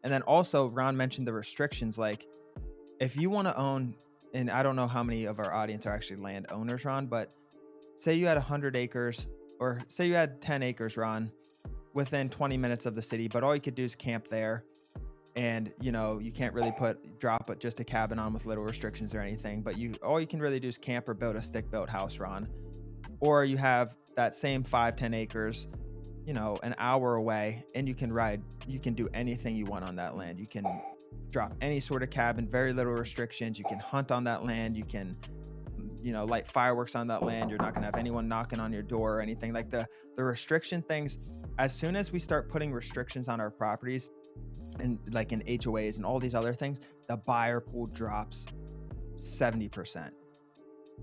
And then also Ron mentioned the restrictions. Like if you want to own, and I don't know how many of our audience are actually landowners, Ron, but say you had 100 acres or say you had 10 acres, Ron, within 20 minutes of the city, but all you could do is camp there. And you can't really drop it just a cabin on with little restrictions or anything, but all you can really do is camp or build a stick built house, Ron. Or you have that same 5-10 acres, an hour away, and you can do anything you want on that land. You can drop any sort of cabin, very little restrictions. You can hunt on that land. You can light fireworks on that land. You're not going to have anyone knocking on your door or anything. Like the restriction things, as soon as we start putting restrictions on our properties and like in HOAs and all these other things, the buyer pool drops 70%.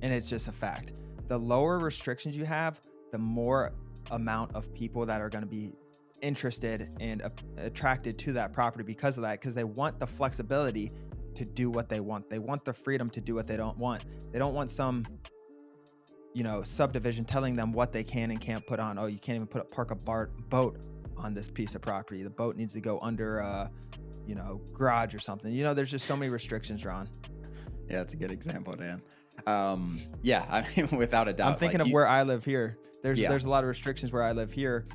And it's just a fact. The lower restrictions you have, the more amount of people that are going to be interested and attracted to that property because of that, because they want the flexibility to do what they want. They want the freedom to do what they don't want. They don't want some subdivision telling them what they can and can't put on. Oh, you can't even park a boat on this piece of property. The boat needs to go under a garage or something. There's just so many restrictions, Ron. Yeah, that's a good example, Dan. Yeah, I mean, without a doubt. I'm thinking of where I live here. There's a lot of restrictions where I live here,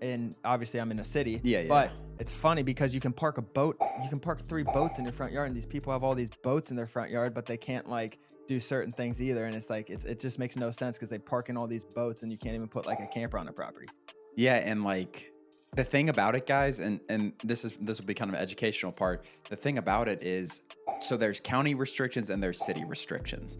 and obviously I'm in a city. Yeah. But it's funny because you can park 3 boats in your front yard, and these people have all these boats in their front yard, but they can't like do certain things either. And it's like it just makes no sense because they park in all these boats, and you can't even put like a camper on the property. Yeah, and like the thing about it, guys, and this will be kind of an educational part. The thing about it is, so there's county restrictions and there's city restrictions.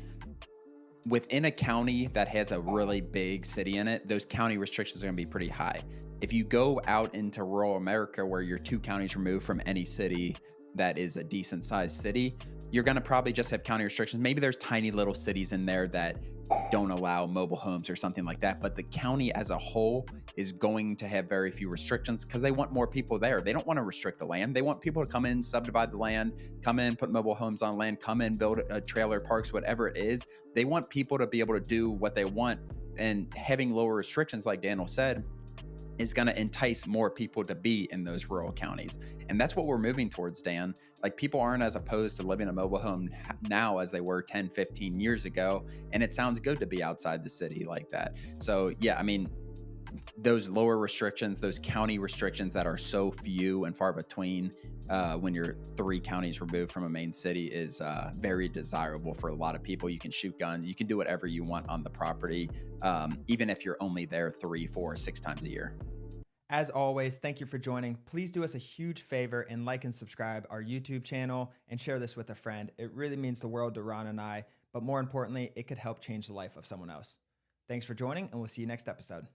Within a county that has a really big city in it, those county restrictions are going to be pretty high. If you go out into rural America where you're 2 counties removed from any city that is a decent sized city, you're going to probably just have county restrictions. Maybe there's tiny little cities in there that don't allow mobile homes or something like that. But the county as a whole is going to have very few restrictions because they want more people there. They don't want to restrict the land. They want people to come in, subdivide the land, come in, put mobile homes on land, come in, build trailer parks, whatever it is. They want people to be able to do what they want. And having lower restrictions, like Daniel said, is going to entice more people to be in those rural counties. And that's what we're moving towards, Dan. Like people aren't as opposed to living in a mobile home now as they were 10, 15 years ago. And it sounds good to be outside the city like that. So yeah, I mean, those lower restrictions, those county restrictions that are so few and far between when you're 3 counties removed from a main city is very desirable for a lot of people. You can shoot guns, you can do whatever you want on the property, even if you're only there 3, 4, 6 times a year. As always, thank you for joining. Please do us a huge favor and like and subscribe our YouTube channel and share this with a friend. It really means the world to Ron and I, but more importantly, it could help change the life of someone else. Thanks for joining, and we'll see you next episode.